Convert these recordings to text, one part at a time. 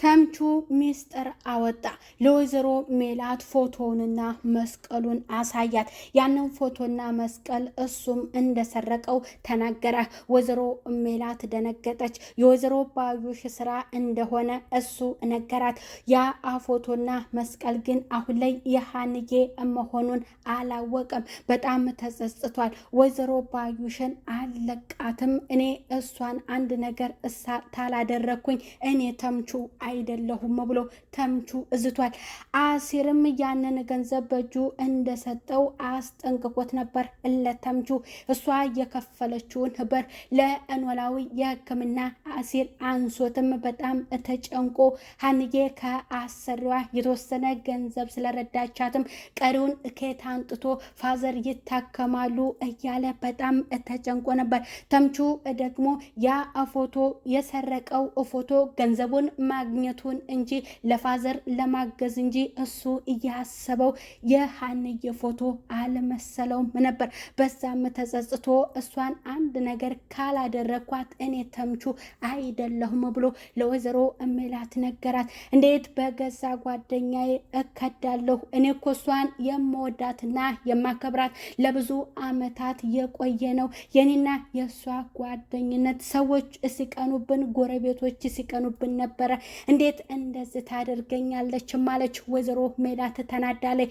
ተምቹ ሚስጥር አወጣ። ለወይዘሮ ሜላት ፎቶውንና መስቀሉን አሳያት። ያንን ፎቶና መስቀል እሱም እንደሰረቀው ተናገረ። ወይዘሮ ሜላት ደነገጠች። የወይዘሮ ባዩሽ ስራ እንደሆነ እሱ ነገራት። ያ ፎቶና መስቀል ግን አሁን ላይ የሀንዬ መሆኑን አላወቀም። በጣም ተጸጽቷል። ወይዘሮ ባዩሽን አለቃትም። እኔ እሷን አንድ ነገር ታላደረኩኝ እኔ ተምቹ አይደለሁም ብሎ ተምቹ እዝቷል። አሲርም ያንን ገንዘብ በእጁ እንደሰጠው አስጠንቅቆት ነበር ለተምቹ። እሷ የከፈለችውን ብር ለኖላዊ የሕክምና አሲር አንሶትም በጣም ተጨንቆ ሀንዬ ከአሰሪዋ የተወሰነ ገንዘብ ስለረዳቻትም ቀሪውን ከየት አንጥቶ ፋዘር ይታከማሉ እያለ በጣም ተጨንቆ ነበር። ተምቹ ደግሞ ያ ፎቶ የሰረቀው ፎቶ ገንዘቡን ማግኘቱን እንጂ ለፋዘር ለማገዝ እንጂ እሱ እያሰበው የሀንዬ ፎቶ አልመሰለውም ነበር። በዛም ተጸጽቶ እሷን አንድ ነገር ካላደረኳት እኔ ተምቹ አይደለሁም ብሎ ለወይዘሮ ሜላት ነገራት። እንዴት በገዛ ጓደኛዬ እከዳለሁ? እኔ እኮ እሷን የምወዳትና የማከብራት ለብዙ አመታት የቆየ ነው የኔና የእሷ ጓደኝነት። ሰዎች ሲቀኑብን፣ ጎረቤቶች ሲቀኑብን ነበረ። እንዴት እንደዚህ ታደርገኛለች ማለች ወይዘሮ ሜላት ተናዳለች።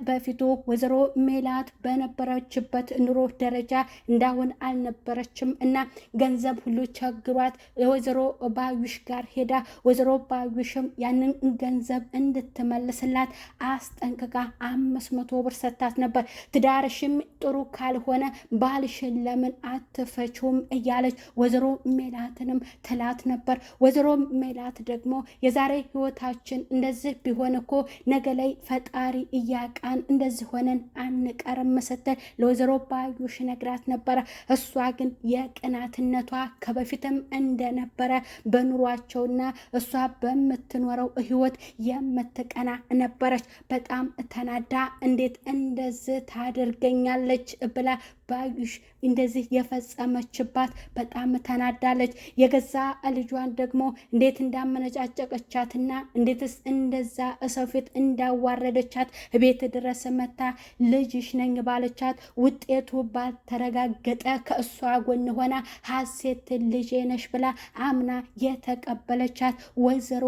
በፊቱ ወይዘሮ ሜላት በነበረችበት ኑሮ ደረጃ እንዳሁን አልነበረችም እና ገንዘብ ሁሉ ቸግሯት ወይዘሮ ባዩሽ ጋር ሄዳ ወይዘሮ ባዩሽም ያንን ገንዘብ እንድትመልስላት አስጠንቅቃ 500 ብር ሰታት ነበር። ትዳርሽም ጥሩ ካልሆነ ባልሽን ለምን አትፈችውም እያለች ወይዘሮ ሜላትንም ትላት ነበር። ወይዘሮ ሜላት ደግሞ የዛሬ ህይወታችን እንደዚህ ቢሆን እኮ ነገ ላይ ፈጣሪ እያቃን እንደዚህ ሆነን አንቀርም ስትል ለወይዘሮ ባዩሽ ነግራት ነበረ። እሷ ግን የቅናትነቷ ከበፊትም እንደነበረ በኑሯቸውና እሷ በምትኖረው ህይወት የምትቀና ነበረች። በጣም ተናዳ እንዴት እንደዚህ ታደርገኛለች ብላ ባዩሽ እንደዚህ የፈጸመችባት በጣም ተናዳለች። የገዛ ልጇን ደግሞ እንዴት እንዳመነጫጨቀቻትና እንዴትስ እንደዛ ሰው ፊት እንዳዋረደቻት ቤት ድረስ መታ ልጅሽ ነኝ ባለቻት ውጤቱ ባልተረጋገጠ ከእሷ ጎን ሆና ሀሴት ልጄ ነሽ ብላ አምና የተቀበለቻት ወይዘሮ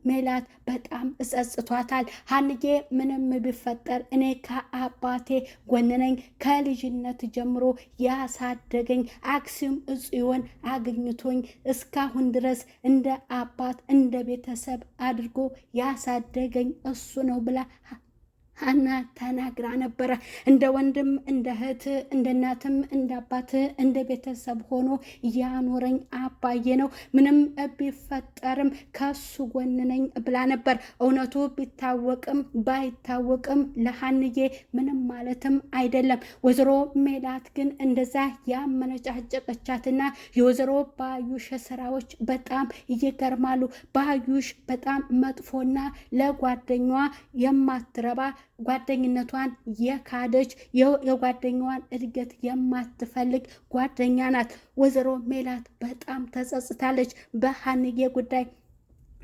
ሜላት በጣም ጸጽቷታል። ሀንዬ ምንም ቢፈጠር እኔ ከአባቴ ጎን ነኝ፣ ከልጅነት ጀምሮ ያሳደገኝ አክሱም ጽዮን አግኝቶኝ እስካሁን ድረስ እንደ አባት እንደ ቤተሰብ አድርጎ ያሳደገኝ እሱ ነው ብላ ሀና ተናግራ ነበረ። እንደ ወንድም እንደ እህት እንደ እናትም እንደ አባት እንደ ቤተሰብ ሆኖ ያኖረኝ አባዬ ነው፣ ምንም ቢፈጠርም ከሱ ጎን ነኝ ብላ ነበር። እውነቱ ቢታወቅም ባይታወቅም ለሀንዬ ምንም ማለትም አይደለም። ወይዘሮ ሜላት ግን እንደዛ ያመነጫጨቀቻትና የወይዘሮ ባዩሽ ስራዎች በጣም ይገርማሉ። ባዩሽ በጣም መጥፎና ለጓደኛዋ የማትረባ ጓደኝነቷን የካደች የጓደኛዋን እድገት የማትፈልግ ጓደኛ ናት። ወይዘሮ ሜላት በጣም ተጸጽታለች በሀንዬ ጉዳይ።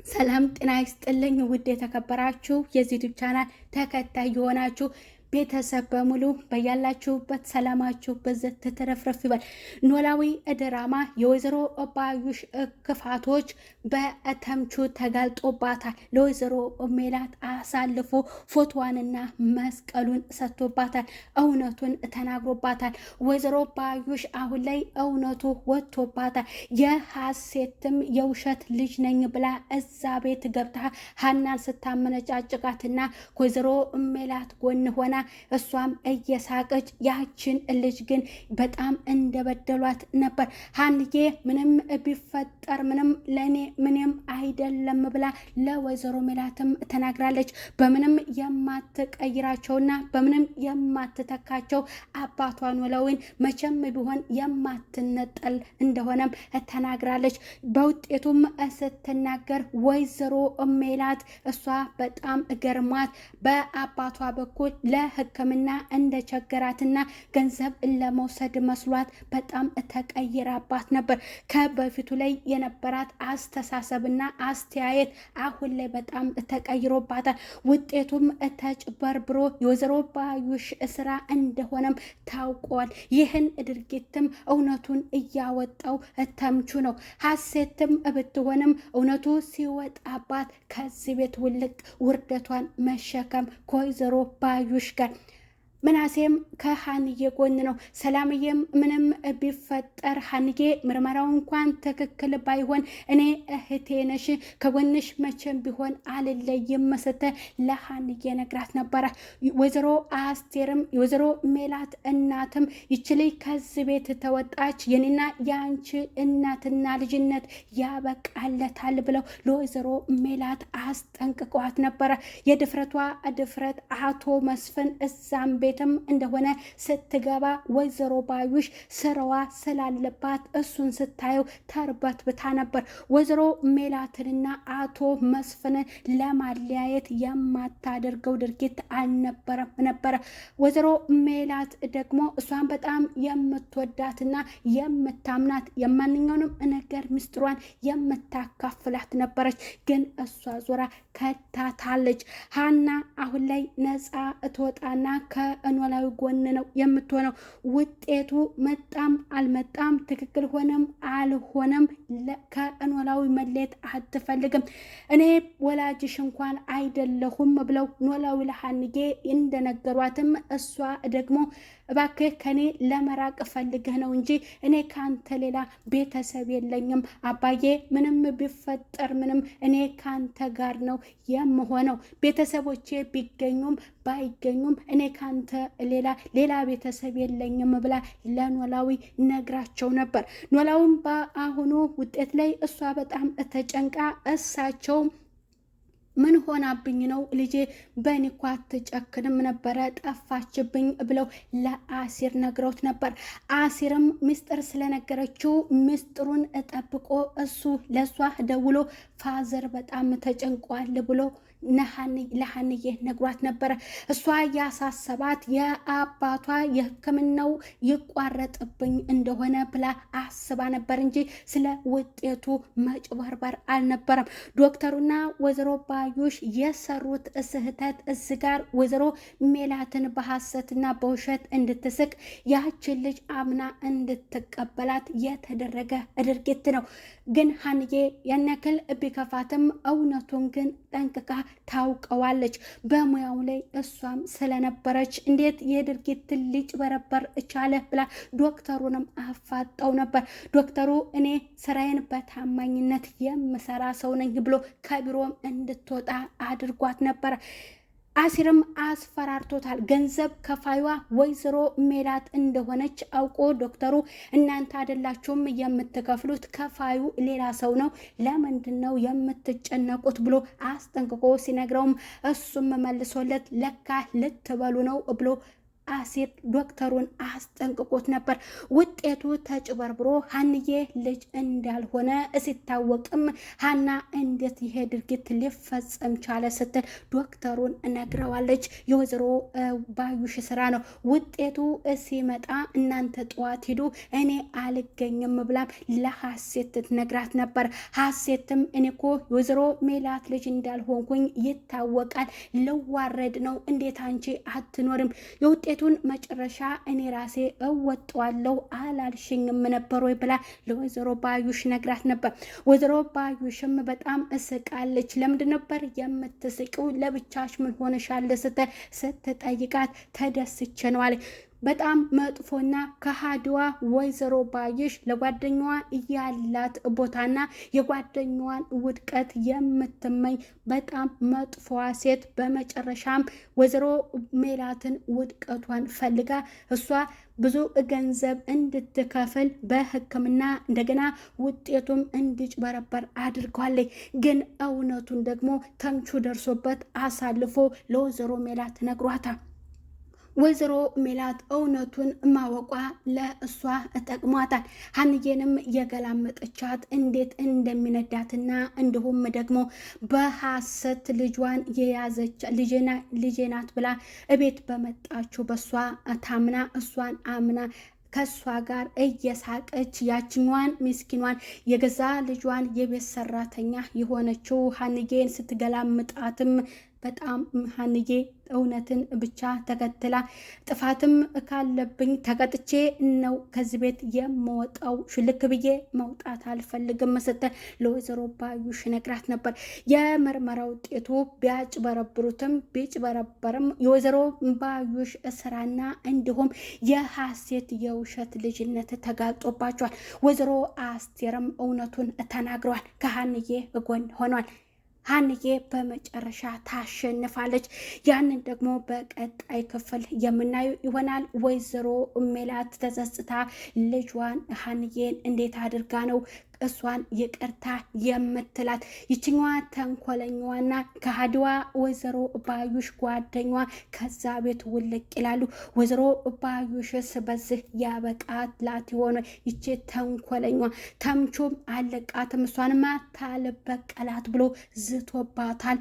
ሰላም ጤና ይስጥልኝ ውድ የተከበራችሁ የዚህ ዩቲዩብ ቻናል ተከታይ የሆናችሁ ቤተሰብ በሙሉ በያላችሁበት ሰላማችሁ በዘት ተተረፍረፍ ይበል። ኖላዊ ድራማ የወይዘሮ ባዩሽ ክፋቶች በተምቹ ተጋልጦባታል። ለወይዘሮ ሜላት አሳልፎ ፎቶዋንና መስቀሉን ሰጥቶባታል። እውነቱን ተናግሮባታል። ወይዘሮ ባዩሽ አሁን ላይ እውነቱ ወጥቶባታል። የሀሴትም የውሸት ልጅ ነኝ ብላ እዛ ቤት ገብታ ሀናን ስታመነጫጭቃትና ወይዘሮ ሜላት ጎን ሆና እሷም እየሳቀች ያችን ልጅ ግን በጣም እንደበደሏት ነበር። ሀንዬ ምንም ቢፈጠር ምንም ለእኔ ምንም አይደለም ብላ ለወይዘሮ ሜላትም ተናግራለች። በምንም የማትቀይራቸውና በምንም የማትተካቸው አባቷ ኖላዊን መቼም ቢሆን የማትነጠል እንደሆነም ተናግራለች። በውጤቱም ስትናገር ወይዘሮ ሜላት እሷ በጣም ገርሟት በአባቷ በኩል ለሕክምና እንደቸገራትና ገንዘብ ለመውሰድ መስሏት በጣም ተቀይራባት ነበር። ከበፊቱ ላይ የነበራት አስተሳሰብና አስተያየት አሁን ላይ በጣም ተቀይሮባታል። ውጤቱም ተጭበርብሮ የወይዘሮ ባዩሽ ስራ እንደሆነም ታውቋል። ይህን ድርጊትም እውነቱን እያወጣው ተምቹ ነው። ሀሴትም ብትሆንም እውነቱ ሲወጣባት ከዚህ ቤት ውልቅ ውርደቷን መሸከም ከወይዘሮ ባዩሽ ጋር ምናሴም ከሀንዬ ጎን ነው። ሰላምዬም ምንም ቢፈጠር ሀንዬ ምርመራው እንኳን ትክክል ባይሆን እኔ እህቴ ነሽ ከጎንሽ መቼም ቢሆን አልለይም ስትል ለሀንዬ ነግራት ነበረ። ወይዘሮ አስቴርም የወይዘሮ ሜላት እናትም ይችል ከዚህ ቤት ተወጣች የኔና የአንቺ እናትና ልጅነት ያበቃለታል ብለው ለወይዘሮ ሜላት አስጠንቅቀዋት ነበረ። የድፍረቷ ድፍረት አቶ መስፍን እዛም ቤትም እንደሆነ ስትገባ ወይዘሮ ባዩሽ ስራዋ ስላለባት እሱን ስታየው ተርበትብታ ነበር። ወይዘሮ ሜላትንና አቶ መስፍንን ለማለያየት የማታደርገው ድርጊት አልነበረም ነበረ። ወይዘሮ ሜላት ደግሞ እሷን በጣም የምትወዳትና የምታምናት የማንኛውንም ነገር ምስጢሯን የምታካፍላት ነበረች። ግን እሷ ዞራ ከታታለች። ሀና አሁን ላይ ነፃ ትወጣና ከኖላዊ ጎን ነው የምትሆነው። ውጤቱ መጣም አልመጣም ትክክል ሆነም አልሆነም ከኖላዊ መለየት አትፈልግም። እኔ ወላጅሽ እንኳን አይደለሁም ብለው ኖላዊ ለሀንዬ እንደነገሯትም እሷ ደግሞ እባክህ ከኔ ለመራቅ ፈልገህ ነው እንጂ እኔ ካንተ ሌላ ቤተሰብ የለኝም አባዬ፣ ምንም ቢፈጠር ምንም እኔ ካንተ ጋር ነው የምሆነው። ቤተሰቦቼ ቢገኙም ባይገኙም እኔ ካንተ ሌላ ቤተሰብ የለኝም ብላ ለኖላዊ ነግራቸው ነበር። ኖላዊም በአሁኑ ውጤት ላይ እሷ በጣም ተጨንቃ እሳቸው ምን ሆናብኝ ነው ልጄ በእኔ እኮ አትጨክንም ነበረ ጠፋችብኝ ብለው ለአሲር ነግረውት ነበር። አሲርም ምስጢር ስለነገረችው ምስጢሩን ጠብቆ እሱ ለሷ ደውሎ ፋዘር በጣም ተጨንቋል ብሎ ለሀንዬ ነግሯት ነበረ። እሷ ያሳሰባት የአባቷ የሕክምናው ይቋረጥብኝ እንደሆነ ብላ አስባ ነበር እንጂ ስለ ውጤቱ መጭበርበር አልነበረም። ዶክተሩና ወይዘሮ ባዩሽ የሰሩት ስህተት እዚህ ጋር ወይዘሮ ሜላትን በሐሰትና በውሸት እንድትስቅ ያችን ልጅ አምና እንድትቀበላት የተደረገ ድርጊት ነው። ግን ሀንዬ ያን ያክል ቢከፋትም እውነቱን ግን ጠንቅቃ ታውቀዋለች። በሙያው ላይ እሷም ስለነበረች እንዴት የድርጊት ሊጭበረበር ቻለ ብላ ዶክተሩንም አፋጣው ነበር። ዶክተሩ እኔ ስራዬን በታማኝነት የምሰራ ሰው ነኝ ብሎ ከቢሮም እንድትወጣ አድርጓት ነበር። አሲርም አስፈራርቶታል። ገንዘብ ከፋይዋ ወይዘሮ ሜላት እንደሆነች አውቆ ዶክተሩ እናንተ አይደላችሁም የምትከፍሉት ከፋዩ ሌላ ሰው ነው፣ ለምንድን ነው የምትጨነቁት ብሎ አስጠንቅቆ ሲነግረውም እሱም መልሶለት ለካ ልትበሉ ነው ብሎ አሲር ዶክተሩን አስጠንቅቆት ነበር። ውጤቱ ተጭበርብሮ ሀንዬ ልጅ እንዳልሆነ ሲታወቅም ሀና እንዴት ይሄ ድርጊት ሊፈጸም ቻለ ስትል ዶክተሩን ነግረዋለች። የወይዘሮ ባዩሽ ስራ ነው። ውጤቱ ሲመጣ እናንተ ጠዋት ሂዱ እኔ አልገኝም ብላም ለሀሴት ነግራት ነበር። ሀሴትም እኔ እኮ የወይዘሮ ሜላት ልጅ እንዳልሆንኩኝ ይታወቃል፣ ልዋረድ ነው፣ እንዴት አንቺ አትኖርም? የውጤቱን መጨረሻ እኔ ራሴ እወጣዋለሁ አላልሽኝም ነበር ወይ ብላ ለወይዘሮ ባዩሽ ነግራት ነበር። ወይዘሮ ባዩሽም በጣም እስቃለች። ለምንድን ነበር የምትስቂው? ለብቻሽ ምን ሆነሻል ስትጠይቃት ተደስቼ ነው አለ። በጣም መጥፎና ከሃዲዋ ወይዘሮ ባዩሽ ለጓደኛዋ ያላት ቦታና የጓደኛዋን ውድቀት የምትመኝ በጣም መጥፎዋ ሴት በመጨረሻም ወይዘሮ ሜላትን ውድቀቷን ፈልጋ እሷ ብዙ ገንዘብ እንድትከፍል በሕክምና እንደገና ውጤቱም እንዲጭበረበር አድርጓለች። ግን እውነቱን ደግሞ ተምቹ ደርሶበት አሳልፎ ለወይዘሮ ሜላት ነግሯታል። ወይዘሮ ሜላት እውነቱን ማወቋ ለእሷ ጠቅሟታል። ሀንዬንም የገላመጠቻት እንዴት እንደሚነዳትና እንዲሁም ደግሞ በሐሰት ልጇን የያዘች ልጄ ናት ብላ እቤት በመጣችው በእሷ ታምና እሷን አምና ከሷ ጋር እየሳቀች ያችኛዋን ምስኪኗን የገዛ ልጇን የቤት ሰራተኛ የሆነችው ሀንዬን ስትገላምጣትም በጣም ሀንዬ እውነትን ብቻ ተከትላ ጥፋትም ካለብኝ ተቀጥቼ ነው ከዚህ ቤት የምወጣው፣ ሽልክ ብዬ መውጣት አልፈልግም ስትል ለወይዘሮ ባዩሽ ነግራት ነበር። የምርመራ ውጤቱ ቢያጭበረብሩትም ቢጭበረበርም የወይዘሮ ባዩሽ ስራና እንዲሁም የሀሴት የውሸት ልጅነት ተጋልጦባቸዋል። ወይዘሮ አስቴርም እውነቱን ተናግረዋል። ከሀንዬ ጎን ሆኗል። ሀንዬ በመጨረሻ ታሸንፋለች። ያንን ደግሞ በቀጣይ ክፍል የምናየው ይሆናል። ወይዘሮ ሜላት ተጸጽታ ልጇን ሀንዬን እንዴት አድርጋ ነው እሷን ይቅርታ የምትላት? ይችኛዋ ተንኮለኛዋና ከሃዲዋ ወይዘሮ ባዩሽ ጓደኛዋ ከዛ ቤት ውልቅ ይላሉ። ወይዘሮ ባዩሽስ በዚህ ያበቃላት የሆነ ይቺ ተንኮለኛዋ ተምቹም አለቃትም እሷንማ ታልበቀላት ብሎ ዝቶባታል።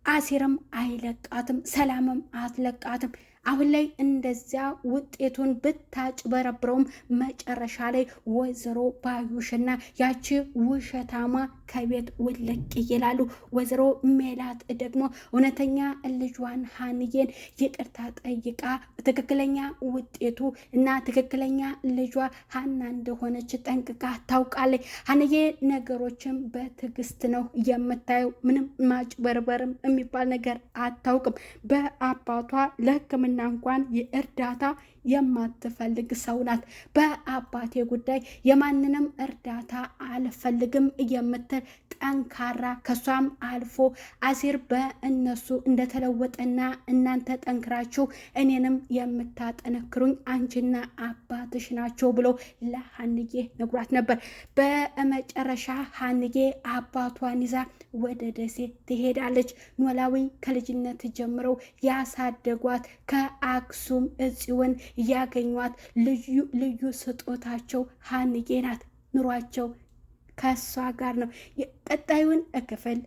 አሲርም አይለቃትም፣ ሰላምም አትለቃትም። አሁን ላይ እንደዚያ ውጤቱን ብታጭበረብረውም መጨረሻ ላይ ወይዘሮ ባዩሽና ያቺ ውሸታማ ከቤት ውልቅ ይላሉ። ወይዘሮ ሜላት ደግሞ እውነተኛ ልጇን ሀንዬን ይቅርታ ጠይቃ ትክክለኛ ውጤቱ እና ትክክለኛ ልጇ ሀና እንደሆነች ጠንቅቃ ታውቃለች። ሀንዬ ነገሮችን በትዕግስት ነው የምታየው። ምንም ማጭበርበርም የሚባል ነገር አታውቅም። በአባቷ ለሕክምና እንኳን የእርዳታ የማትፈልግ ሰው ናት። በአባቴ ጉዳይ የማንንም እርዳታ አልፈልግም የምትል ጠንካራ፣ ከሷም አልፎ አሲር በእነሱ እንደተለወጠና እናንተ ጠንክራችሁ እኔንም የምታጠነክሩኝ አንቺና አባትሽ ናቸው ብሎ ለሀንዬ ነግሯት ነበር። በመጨረሻ ሀንዬ አባቷን ይዛ ወደ ደሴ ትሄዳለች። ኖላዊ ከልጅነት ጀምረው ያሳደጓት ከአክሱም ጽዮን ያገኟት ልዩ ስጦታቸው ሀንዬ ናት። ኑሯቸው ከሷ ጋር ነው። ቀጣዩን ክፍል